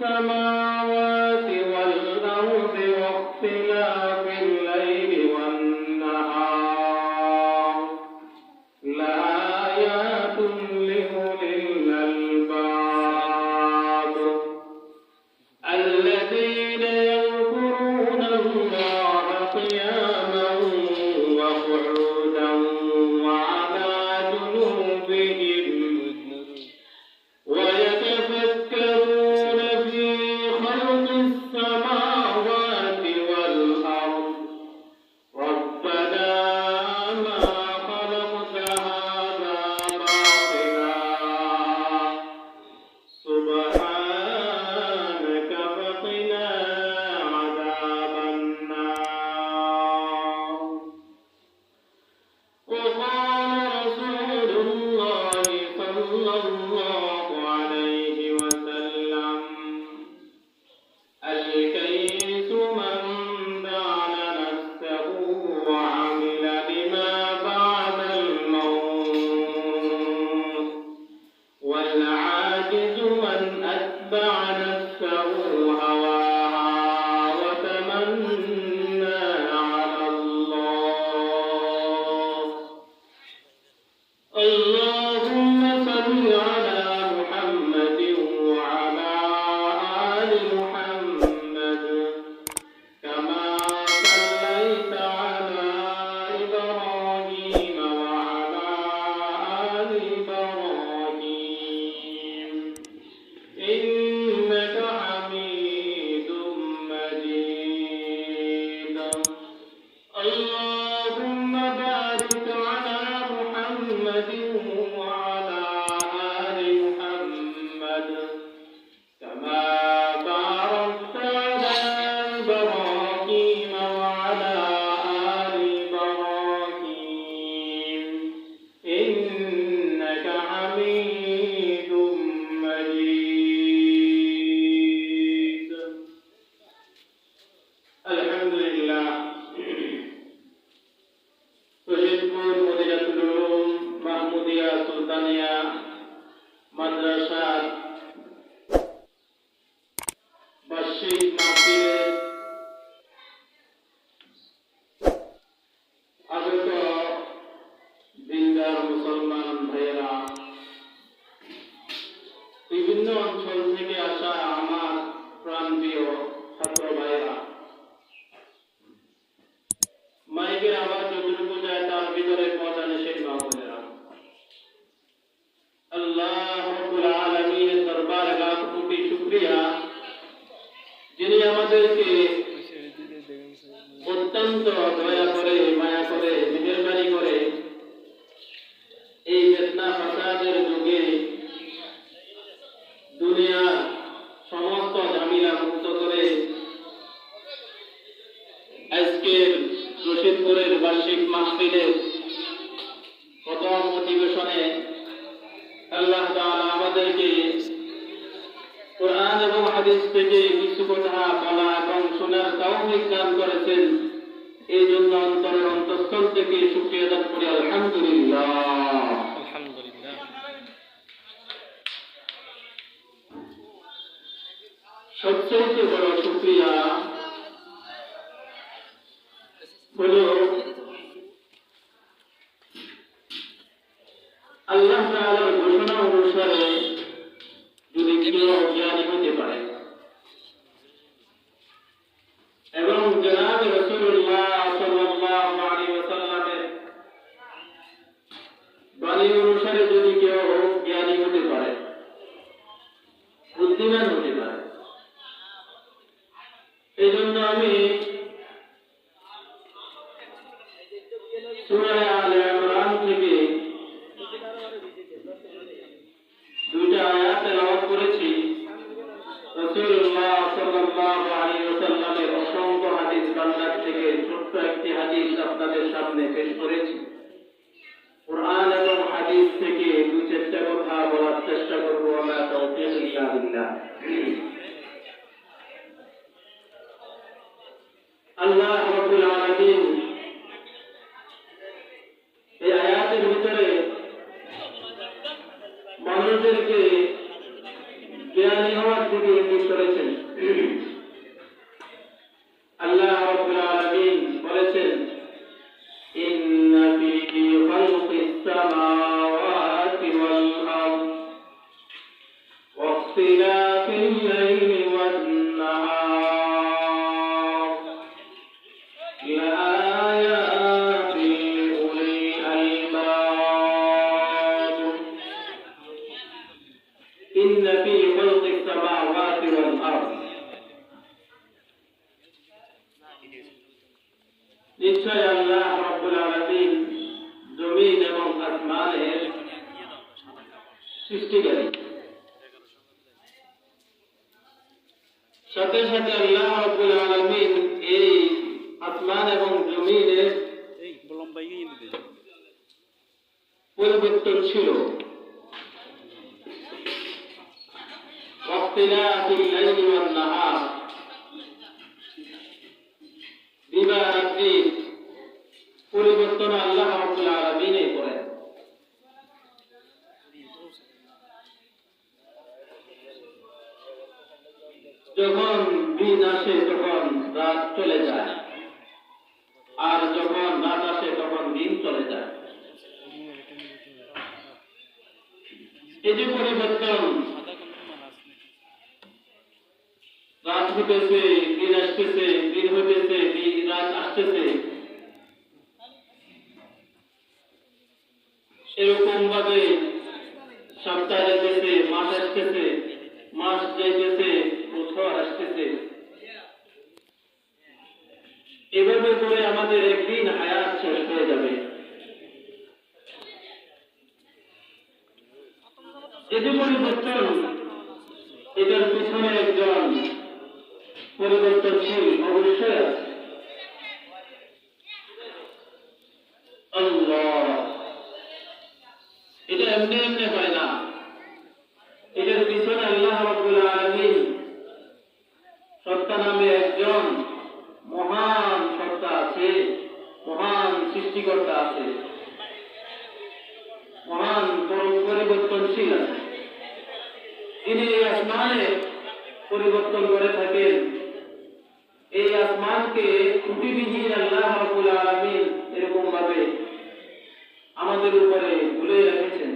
السماوات والأرض واختلاف الليل والنهار لآيات لأولي الألباب الذين يذكرون الله قياما وقعودا وعلى جنوبهم ويتفكرون في خلق السماوات والأرض ربنا ما خلقت هذا باطلا سبحانك فقنا عذاب النار. وقال رسول الله صلى الله عليه وسلم الكيس من دان نفسه وعمل لما بعد الموت والعاجز من أتبع نفسه هواها وتمنى على الله. اللهم صل على محمد وعلى آل محمد كما صليت على إبراهيم وعلى آل إبراهيم إنك حميد مجيد. اللهم بارك على محمد وعلى آل محمد كما باركت على إبراهيم وعلى آل إبراهيم إنك حميد مجيد. الحمد لله. শহীদপুর মদিনাতুল উলুম মাহমুদিয়া সুলতানিয়া মাদ্রাসার বার্ষিক মাহফিলের আগত দিনদার মুসলমান ভাইয়েরা, বিভিন্ন অঞ্চল থেকে আসা আমার প্রাণপ্রিয় ছাত্র ভাইয়েরা, মাইকের আওয়াজ যতটুকু যায় তার ভিতরে পৌঁছানো সেই মা বোনেরা, আল্লাহ রাব্বুল আলামিনের দরবারে লাখ কোটি শুকরিয়া, যিনি আমাদেরকে অত্যন্ত দয়া করে, মায়া করে, মেহেরবানি করে এই ফিতনা ফাসাদের যুগে দুনিয়া সমস্ত ঝামেলা মুক্ত করে আজকের রশিদপুরের বার্ষিক মাহফিলের প্রথম অধিবেশনে আল্লাহ তাআলা আমাদেরকে কোরআন এবং হাদিস থেকে কিছু কথা বলা এবং শোনার তৌফিক দান করেছেন। এই জন্য অন্তরের অন্তঃস্থল থেকে শুকরিয়া আদায় করি আলহামদুলিল্লাহ। আলহামদুলিল্লাহ। সবচেয়ে বড় শুকরিয়া হলো আল্লাহ তাআলার ঘোষণা অনুসারে যদি কেউ জ্ঞানী হতে পারে এবং জনাব রাসূলুল্লাহ সাল্লাল্লাহু আলাইহি ওয়াসাল্লামের বাণী অনুসারে যদি কেউ জ্ঞানী হতে পারে, বুদ্ধিমান হতে পারে, এই জন্য আমি সূরা আলে ইমরান থেকে দুইটা আয়াত তেলাওয়াত করেছি। রাসূলুল্লাহ সাল্লাল্লাহু আলাইহি ওয়াসাল্লামের অসংখ্য হাদিস ভান্ডার থেকে ছোট্ট একটি হাদিস আপনাদের সামনে পেশ করেছি। কুরআন এবং হাদিস থেকে দুই চারটা কথা বলার চেষ্টা করব। আমরা তাওফীক ইল্লা বিল্লাহ। আল্লাহ রাব্বুল আলামিন এই আয়াতের ভিতরে মানুষদেরকে জ্ঞানী হওয়ার দিকে ইঙ্গিত করেছেন। আল্লাহ রাব্বুল আলামিন বলেছেন, ইন্না ফী খালকিস সামাওয়াতি ওয়াল আরদ ওয়া ইখতিলাফিল লাইলি ওয়ান নাহার লাআয়াতিন লিউলিল আলবাব। ইন্না ফী খালকিস সামাওয়াতি ওয়াল আরদ, নিশ্চয় আল্লাহ রাব্বুল আলামিন জমিন এবং আসমানের সৃষ্টিকারী। সাথে সাথে আল্লাহ রাব্বুল আলামিন এই আসমান এবং জমিনের পরিবর্তনশীল, ওয়াক্তিলাফিল লাইলি ওয়ান নাহার, দিবা রাত্রি পরিবর্তন আল্লাহ রাব্বুল আলামিন করেন। যখন দিন আসে তখন রাত চলে যায়, আর যখন রাত আসে তখন দিন চলে যায়। এই যে পরিবর্তন, রাত হইতেছে, দিন আসতেছে, দিন হইতেছে, রাত আসতেছে, এরকম ভাবে সপ্তাহ যাইতেছে, মাস আসতেছে, মাস যাইতেছে, বছর আসতেছে। এভাবে করে আমাদের একদিন হায়াত শেষ হয়ে যাবে। এই যে পরিবর্তন, এটার পিছনে একজন পরিবর্তনশীল অবশ্যই আছে, আল্লাহ। এটা এমনি এমনি হয় না, এটার পিছনে আল্লাহ রাব্বুল আলামিন সত্তা নামে একজন মহান সত্তা আছে, মহান সৃষ্টিকর্তা আছে, মহান পরিবর্তনশীল আছে। তিনি এই আসমানে পরিবর্তন করে থাকেন। এই আসমানকে ত্রুটিবিহীন আল্লাহ রাব্বুল আলামিন এরকম ভাবে আমাদের উপরে তুলে রেখেছেন।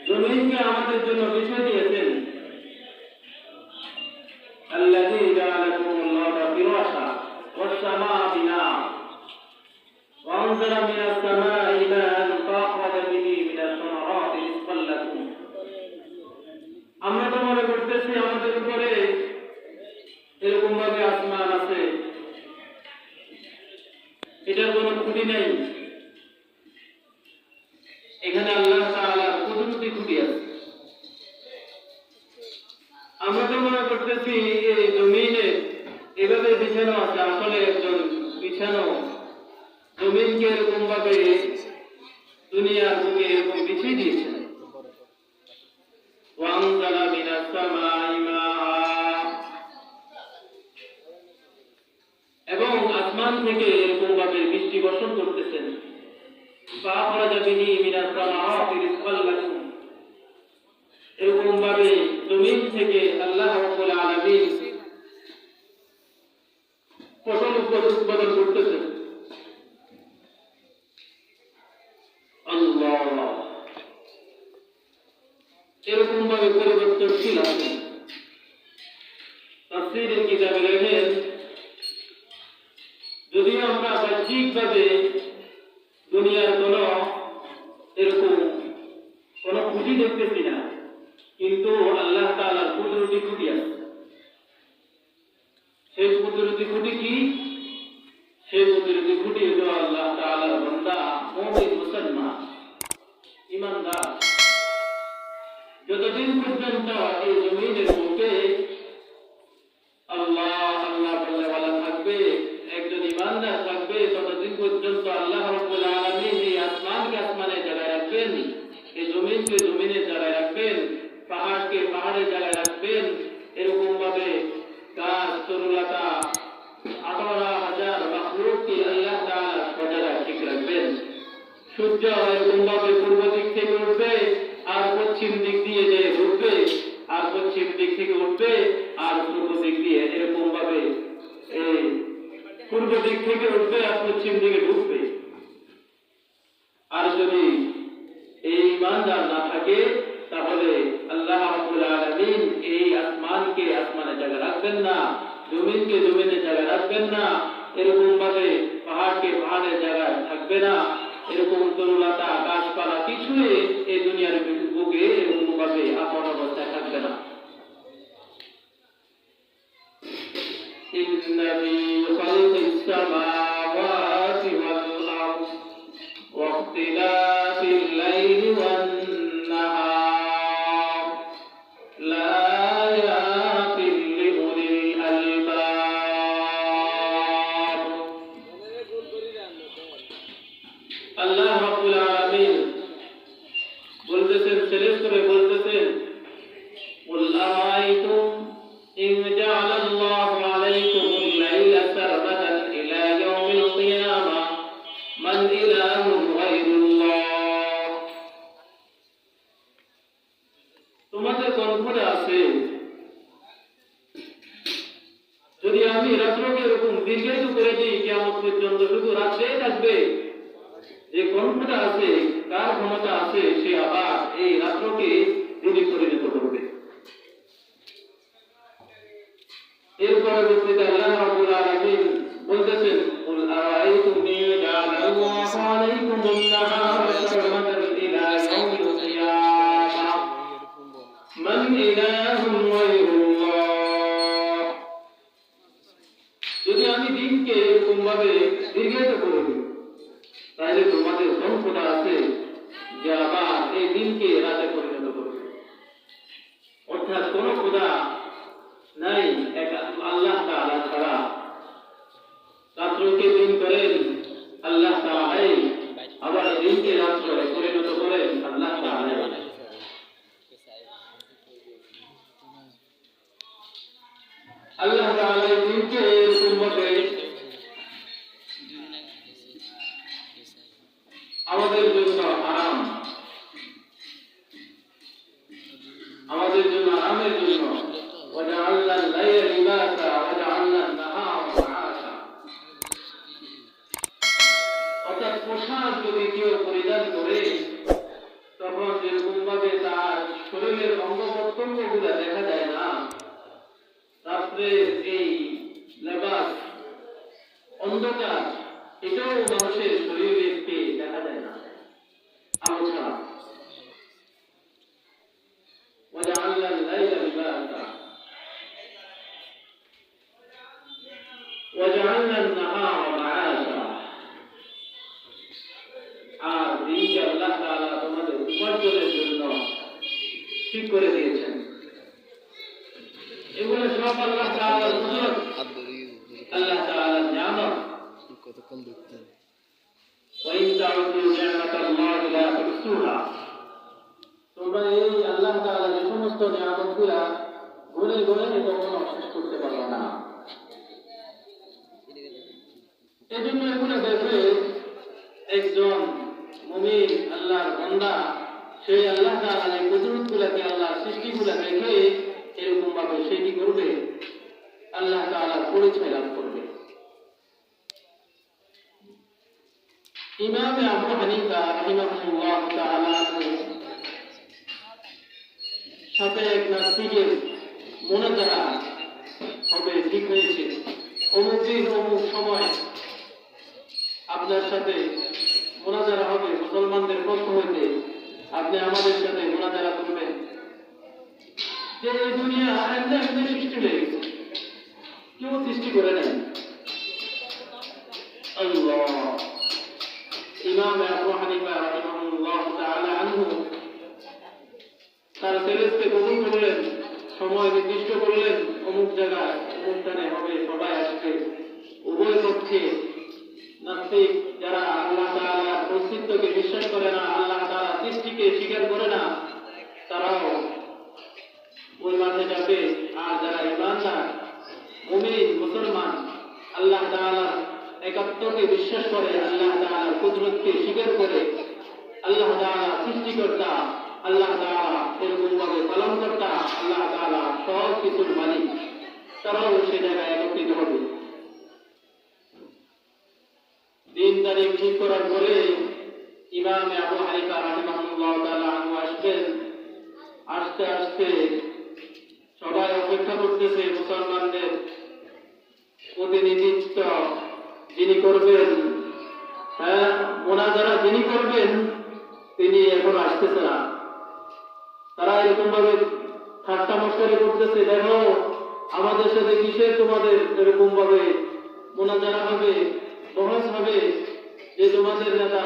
জমিনকে আমাদের জন্য বিছিয়ে দিয়েছেন। আল্লাযী জাআলাকুমুল আরদা ফিরাশা ওয়াস সামাআ বিনাআ ওয়া আনজালা মিনাস সামাই মাআন ফাআখরাজা বিহি মিনাস সামারাতি রিজকান লাকুম। আমরা তো মনে করতেছি আমাদের উপরে এরকম ভাবে আসমান আছে, এটার কোনো খুঁটি নেই। এখানে আল্লাহ তাআলার কুদরতি খুঁটি আছে। আমরা তো মনে করতেছি এই জমিনে এভাবে বিছানো আছে, আসলে একজন বিছানো জমিনকে এরকম ভাবে দুনিয়ার বুকে এরকম বিছিয়ে দিয়েছেন। ওয়ানজালা মিনাস সামাই মাআ, এবং আসমান থেকে এরকম ভাবে বৃষ্টি বর্ষণ করতেছেন। ফাআখরাজা বিহি মিনাস সামারাতি রিজকান লাকুম, এরকম ভাবে জমিন থেকে আল্লাহ রাব্বুল আলামিন ফসল উৎপাদন করতেছেন। আল্লাহ এরকম ভাবে পরিবর্তনশীল আছে। তাফসীরের কিতাবে লেখেন, যদিও আমরা বাহ্যিকভাবে দুনিয়ার কোন এরকম কোন খুঁটি দেখতেছি না, কিন্তু আল্লাহ তাআলার কুদরতি খুঁটি আছে। সেই কুদরতি খুঁটি কি? সেই কুদরতি খুঁটি হলো আল্লাহ তাআলার বান্দা মুমিন মুসলমান ঈমানদার। যতদিন পর্যন্ত এই জমিনের বুকে আল্লাহ আল্লাহ বলা থাকবে, একজন ঈমানদার থাকবে, ততদিন পর্যন্ত আল্লাহ রাব্বুল আলামিন এই আসমানকে আসমানে জায়গায় রাখবেন, এই জমিনকে জমিনে জায়গায় রাখবেন, পাহাড়কে পাহাড়ে জায়গায় রাখবেন। এরকম ভাবে গাছ তরুলতা 18,000 মাখলুককে আল্লাহ তাআলা সজায় ঠিক রাখবেন। সূর্য এরকম ভাবে পূর্ব দিক থেকে উঠবে আর পশ্চিম দিক দিয়ে পশ্চিম দিক থেকে উঠবে আর পূর্ব দিক দিয়ে এরকম ভাবে পূর্ব দিক থেকে উঠবে আর পশ্চিম দিকে ঢুকবে। আর যদি এই ঈমানদার না থাকে তাহলে আল্লাহ রাব্বুল আলামিন এই আসমানকে আসমানে জায়গা রাখবেন না, জমিনকে জমিনে জায়গা রাখবেন না, এরকম ভাবে পাহাড়কে পাহাড়ের জায়গায় থাকবে না, এরকম তরুলতা গাছপালা কিছুই এই দুনিয়ার বুকে এরকম ভাবে আপন অবস্থায় থাকবে না। ইন্না ফি খালকিস সামাওয়াতি ওয়াল আরদ ওয়া ইখতিলাফিল লাইলি ওয়ান নাহার লায়াতিন লিউলিল আলবাব। আল্লাহ রাব্বুল আলামিন বলতেছেন, ছেলের করে বলতেছেন, কুল আরাআইতুম ইন জাআলাল্লাহু আলাইকুমুল লাইলা সারমাদান ইলা ইয়াউমিল কিয়ামাহ মান ইলাহুন গায়রুল্লাহ। তোমাদের কল্পনা আছে যদি আমি রাত্রকে এরকম দীর্ঘায়িত করে দিই কিয়ামত পর্যন্ত শুধু রাত্রেই থাকবে, যে কল্পনা আছে কার ক্ষমতা আছে সে আবার এই রাত্রকে দিনে পরিণত করবে। এর পরবর্তীতে আল্লাহ রাব্বুল আলামিন বলতেছেন, কুল আরাআইতুম ইন জাআলাল্লাহু আলাইকুমুন নাহারা সারমাদান ইলা ইয়াউমিল কিয়ামাহ মান ইলাহুন গায়রুল্লাহ। যদি আমি দিনকে এরকম ভাবে দীর্ঘায়িত করে দিই তাহলে তোমাদের কল্পনা আছে যে আবার এই দিনকে রাতে পরিণত করবে। অর্থাৎ কোন খোদা নাই এক আল্লাহ তাআলা ছাড়া। রাত্রকে দিন করেন আল্লাহ তাআলাই, আবার দিনকে রাত্রে পরিণত করেন আল্লাহ তাআলাই। আল্লাহ তাআলা দিনকে এরকম ভাবে আমাদের জন্য আরাম, আমাদের জন্য আরামের জন্য وجعلنا الليل لباسا وجعلنا النهار معاشا। অর্থাৎ পোশাক যদি কেউ পরিধান করে তখন যেরকম ভাবে তার শরীরের অঙ্গ প্রত্যঙ্গ গুলা দেখা যায় না, রাত্রে এই লেবাস অন্ধকার এটাও মানুষের শরীরকে দেখা যায় না আলো ছাড়া। وجعلنا الليل لباسا وجعلنا النهار معاشا। আর দিনকে আল্লাহ তাআলা তোমাদের উপার্জনের জন্য ঠিক করে দিয়েছেন। এগুলো সব আল্লাহ তাআলার কুদরত, আল্লাহ তাআলার নিয়ামত। কতক্ষণ দেখতে وإن تعدوا نعمة الله لا تحصوها। তোমরা এই আল্লাহ তাআলার যে সমস্ত নিয়ামতগুলো গুণে গুণে কখনো শেষ করতে পারবে না। এজন্য এগুলো দেখে একজন মুমিন আল্লাহর বান্দা সেই আল্লাহ তাআলার এই কুদরতগুলোকে, আল্লাহর সৃষ্টিগুলো দেখে এরকম ভাবে সে কি করবে, আল্লাহ তাআলার পরিচয় লাভ করবে। ইমাম আবু হানিফা রাহিমাহুল্লাহ তাআলা সাথে এক নাস্তিকের মুনাজারা হবে ঠিক হয়েছে, অমুক দিন অমুক সময় আপনার সাথে মুনাজারা হবে, মুসলমানদের পক্ষ হইতে আপনি আমাদের সাথে মুনাজারা করবেন। যে এই দুনিয়া এমনি এমনি সৃষ্টি হয়ে গেছে, কেউ সৃষ্টি করে নেন। আল্লাহ। ইমাম আবু হানিফা রাহিমাহুল্লাহ তাআলা আনহু তার ছেলেকে কবুল করলেন, সময় নির্দিষ্ট করলেন, অমুক জায়গায় অমুক স্থানে হবে, সবাই আসবে। উভয় পক্ষে নাস্তিক যারা আল্লাহ তাআলার অস্তিত্বকে বিশ্বাস করে না, আল্লাহ তাআলার সৃষ্টিকে স্বীকার করে না, তারাও ওই মাঠে যাবে। আর যারা ঈমানদার মুমিন মুসলমান আল্লাহ তাআলার একাত্মকে বিশ্বাস করে, আল্লাহ তাআলার কুদরতকে স্বীকার করে, আল্লাহ তাআলা সৃষ্টিকর্তা, আল্লাহ তাআলা এরকম ভাবে পালন কর্তা, আল্লাহ তাআলা সব কিছুর মালিক, তারাও সে জায়গায় একত্রিত হবে। দিন তারিখ ঠিক করার পরে ইমাম আবু হানিফা রাহিমাহুল্লাহ তাআলা আনহু আসবেন। আস্তে আস্তে সবাই অপেক্ষা করতেছে মুসলমানদের প্রতিনিধিত্ব যিনি করবেন, মোনাজারা যিনি করবেন তিনি এখন আসতেছে না। তারা এরকম ভাবে ঠাট্টা মশকরা করতেছে, দেখো আমাদের সাথে কিসে তোমাদের এরকম ভাবে মোনাজারা হবে, বহস হবে, যে তোমাদের নেতা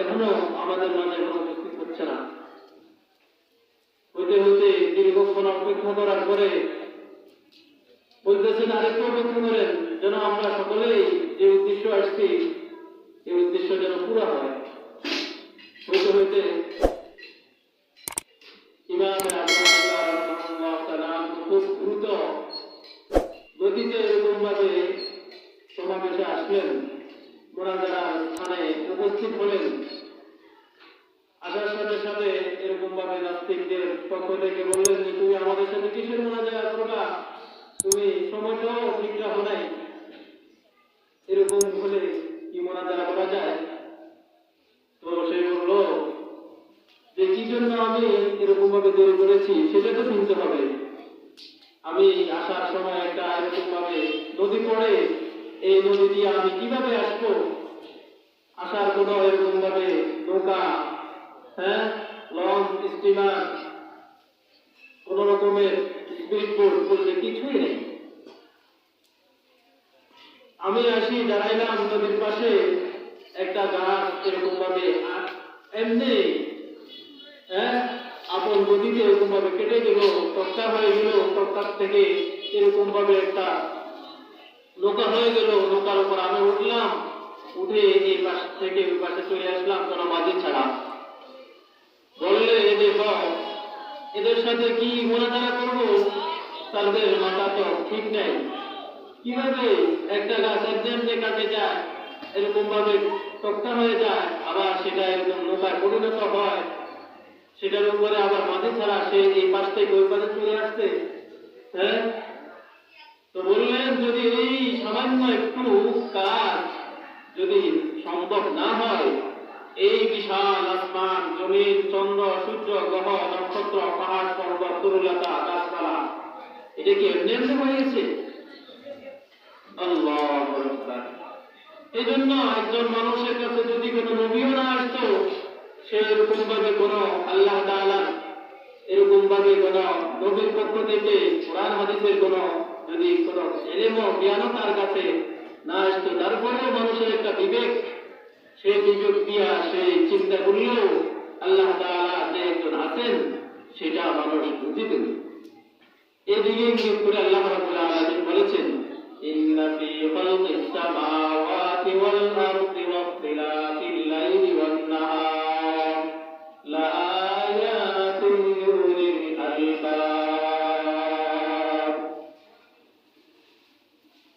এখনো আমাদের মাঝে এখনো উপস্থিত হচ্ছে না। হইতে হইতে দীর্ঘক্ষণ অপেক্ষা করার পরে বলতেছেন, আরেকটু অপেক্ষা করেন, যেন আমরা সকলেই যে উদ্দেশ্য আসছি এই উদ্দেশ্য যেন পুরা হয়। হইতে হইতে ইমাম আবু হানিফা রাহিমাহুল্লাহ তাআলা খুব দ্রুত গতিতে এরকম ভাবে সমাবেশে আসলেন, মোনাজারার স্থানে উপস্থিত হলেন। আসার সাথে সাথে এরকম ভাবে নাস্তিকদের পক্ষ থেকে বললেন যে তুমি আমাদের সাথে কিসের মোনাজারা করবা, তুমি সময়টাও ঠিক রাখো নাই, এরকম হলে কি মোনাজারা করা যায়? তো সে বলল যে কি জন্য আমি এরকম ভাবে দেরি করেছি সেটা তো শুনতে হবে। আমি আসার সময় একটা এরকম ভাবে নদী পড়ে, এই নদী দিয়ে আমি কিভাবে আসবো? আসার কোনো এরকম ভাবে নৌকা, লঞ্চ, স্টিমার, কোন রকমের স্পিড বোট বলতে কিছুই নেই। আমি আসি দাঁড়াইলাম নদীর পাশে, একটা গাছ এরকম ভাবে এমনি আপন গতিতে এরকম ভাবে কেটে গেল, তক্তা হয়ে গেল, তক্তার থেকে এরকম ভাবে একটা নৌকা হয়ে গেল। নৌকার উপর আমি উঠলাম, উঠে এই পাশ থেকে ওই পাশে চলে আসলাম কোনো মাঝি ছাড়া। বললে দেখো এদের সাথে কি মোনাজারা করবো, তাদের মাথা তো ঠিক নাই। কিভাবে একটা গাছ একদমে কাটে যায়, এরকম ভাবে তক্তা হয়ে যায়, আবার সেটা এরকম নৌকায় পরিণত হয়, সেটার উপরে আবার মাঝি ছাড়া সে এই পাশ থেকে ওই পাশে চলে আসছে। তো বললেন যদি এই সামান্য একটু কাজ যদি সম্ভব না হয়, এই বিশাল আসমান, জমিন, চন্দ্র, সূর্য, গ্রহ, নক্ষত্র, পাহাড়, পর্বত, তরুলতা, গাছপালা, এটা কি এমনি এমনি হয়েছে? আল্লাহু আকবার। এই জন্য একজন মানুষের কাছে যদি কোনো নবীও না আসতো, সে এরকম ভাবে কোনো আল্লাহ তাআলা এরকম ভাবে কোনো নবীর পক্ষ থেকে কোরআন হাদিসের কোনো যদি কোনো ইলম ও জ্ঞান তার কাছে না আসতো, তারপরেও মানুষের একটা বিবেক, সে বিবেক দিয়া সে চিন্তা করলেও আল্লাহ তাআলা যে একজন আছেন সেটা মানুষ বুঝিবে। এদিকে ইঙ্গিত করে আল্লাহ রাব্বুল আলামিন বলেছেন, ইন্না ফি খালকিস সামাওয়াতি ওয়াল আরদি ওয়াখতিলাফিল লাইলি ওয়ান নাহার লাআয়াতিন লিউলিল আলবাব।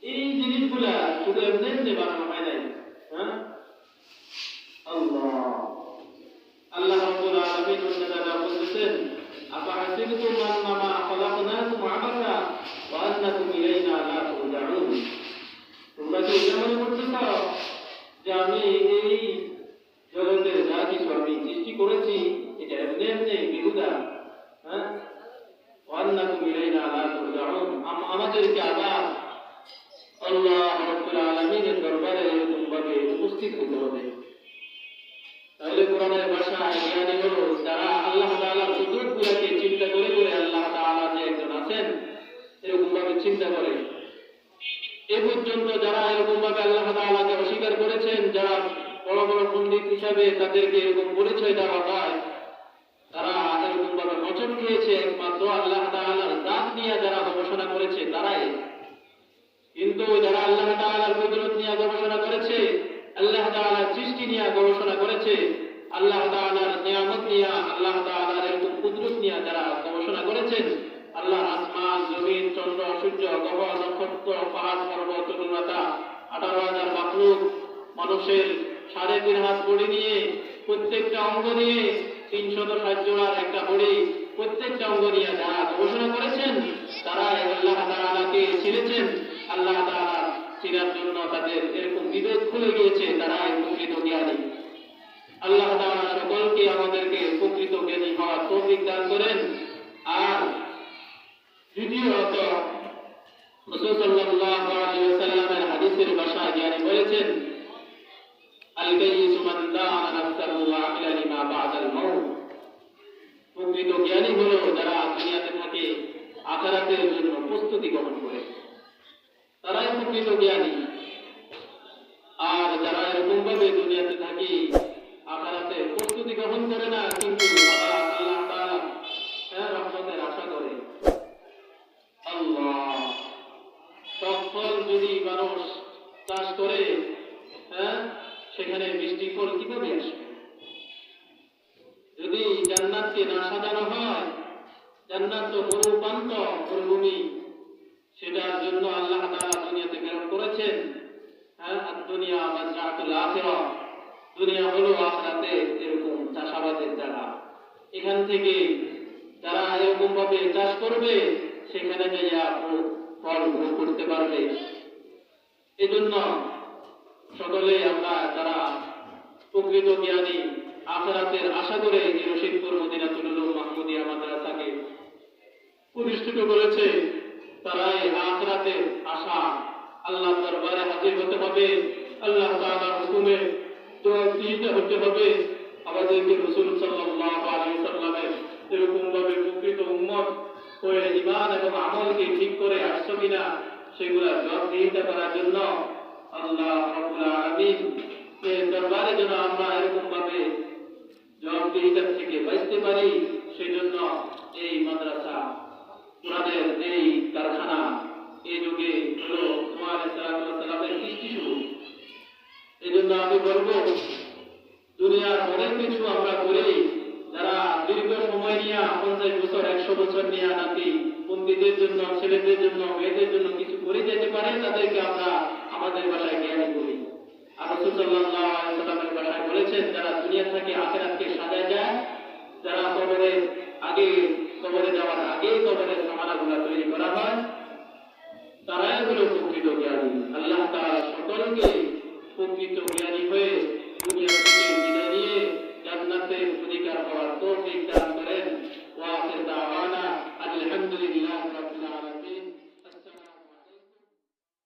এই জিনিসগুলা শুধু এমনি বানানো হয় নাই। আল্লাহ রাব্বুল আলামিন বলতেছেন, আফাহাসিবতুম আন্নামা খালাকনাকুম আবাসা ওয়া আন্নাকুম ইলাইনা লা তুরজাউন। তোমরা কি এটা মনে করতেছ যে আমি এই জগতের যা কিছু আমি সৃষ্টি করেছি এটা এমনি এমনি বিহুদা? ওয়া আন্নাকুম ইলাইনা লা তুরজাউন, আমাদেরকে আবার আল্লাহ রাব্বুল আলামিনের দরবারে এরকম ভাবে উপস্থিত হতে হবে। তাহলে কোরআনের ভাষায় জ্ঞানী হলো যারা আল্লাহ তাআলার কুদরতগুলোকে চিন্তা করে করে আল্লাহ তাআলা যে একজন আছেন এরকম ভাবে চিন্তা করে। এ পর্যন্ত যারা এরকম ভাবে আল্লাহ তাআলাকে অস্বীকার করেছেন, যারা বড় বড় পণ্ডিত হিসাবে তাদেরকে এরকম পরিচয় দেওয়া হয়, তারা এরকম ভাবে বচন খেয়েছে একমাত্র আল্লাহ তাআলার জাত নিয়ে যারা গবেষণা করেছে তারাই। কিন্তু যারা আল্লাহ তাআলার কুদরত নিয়ে গবেষণা করেছে, আল্লাহ তাআলার সৃষ্টি নিয়ে গবেষণা করেছে, আল্লাহ তাআলার নিয়ামত নিয়ে, আল্লাহ তাআলার এরকম কুদরত নিয়ে যারা গবেষণা করেছেন, আল্লাহর আসমান, জমিন, চন্দ্র, সূর্য, গ্রহ, নক্ষত্র, পাহাড়, পর্বত, তরুলতা, 18,000 মাখলুক, মানুষের 3.5 হাত বডি নিয়ে, প্রত্যেকটা অঙ্গ নিয়ে 360 জোড়ার একটা বডি, প্রত্যেকটা অঙ্গ নিয়ে যারা গবেষণা করেছেন, তারা আল্লাহ তাআলাকে চিনেছেন, আল্লাহ তাআলা চিনার জন্য তাদের এরকম বিবেক খুলে গিয়েছে, তারা প্রকৃত জ্ঞানী। আল্লাহ তাআলা সকলকে আমাদেরকে প্রকৃত জ্ঞানী হওয়ার তৌফিক দান করেন। আর দ্বিতীয়ত রাসূল সাল্লাল্লাহু আলাইহি ওয়াসাল্লামের হাদিসের ভাষায় জ্ঞানী বলেছেন, আল কাইয়িসু মান দাআনা নাফসাহু ওয়া আমিলা লিমা বা'দাল মাউত। প্রকৃত জ্ঞানী হলো যারা দুনিয়াতে থাকে আখিরাতের জন্য প্রস্তুতি গ্রহণ করে, তারাই প্রকৃত জ্ঞানী। আর যারা এরকম ভাবে দুনিয়াতে থাকি আখিরাতে প্রস্তুতি গ্রহণ করে না, কিন্তু আল্লাহ তাআলা রহমতের আশা করে, আল্লাহ তখন যদি মানুষ চাষ করে, সেখানে বৃষ্টি ফল কিভাবে আসবে? যদি জান্নাতকে না সাজানো হয়, জান্নাত তো মরুপ্রান্ত, মরুভূমি, সেটার জন্য আল্লাহ তাআলা দুনিয়াতে প্রেরণ করেছেন। দুনিয়া মাযরাআতুল আখিরাহ, দুনিয়া হলো আখিরাতে এরকম চাষাবাদের জায়গা। এখান থেকে যারা এরকম ভাবে চাষ করবে, সেখানে যাইয়া ফল ভোগ করতে পারবে। এজন্য সকলে আমরা যারা প্রকৃত জ্ঞানী, আখিরাতের আশা করে এই রশিদপুর মদিনাতুল উলুম মাহমুদিয়া মাদ্রাসাকে প্রতিষ্ঠিত করেছে, তারাই আখিরাতের আশা। আল্লাহর দরবারে হাজির হতে হবে, আল্লাহ তাআলার হুকুমে জবাবদিহিতা হতে হবে। আমাদেরকে রাসূল সাল্লাল্লাহু আলাইহি ওয়াসাল্লামের এরকম ভাবে প্রকৃত উম্মত হয়ে ঈমান এবং আমলকে ঠিক করে আসছে কিনা, সেগুলা জবাবদিহিতা করার জন্য আল্লাহ রাব্বুল আলামিন এর দরবারে যেন আমরা এরকম ভাবে জবাবদিহিতা থেকে বাঁচতে পারি, সেজন্য এই মাদ্রাসা, কোরআনের এই কারখানা এই যুগে হলো নূহ আলাইহিস সালামের সৃষ্টি শুরু। এই জন্য আমি বলবো, দুনিয়ার অনেক কিছু আমরা করি, যারা দীর্ঘ সময় নিয়ে 50 বছর 100 বছর নিয়ে নাকি বন্দীদের জন্য, ছেলেদের জন্য, মেয়েদের জন্য কিছু করে যেতে পারে, তাদেরকে আমরা আমাদের ভাষায় জ্ঞানী বলি। আর রাসূল সাল্লাল্লাহু আলাইহি ওয়াসাল্লামের ভাষায় বলেছেন, যারা দুনিয়া থেকে আখিরাতকে সাজায় যায়, যারা কবরে যাওয়ার আগে কবরের সামানাগুলো তৈরি করা হয়, তারাই হলো প্রকৃত জ্ঞানী। আল্লাহ তাআলা সকলকে প্রকৃত জ্ঞানী হয়ে দুনিয়া থেকে বিদায় নিয়ে জান্নাতের অধিকার হওয়ার তৌফিক দান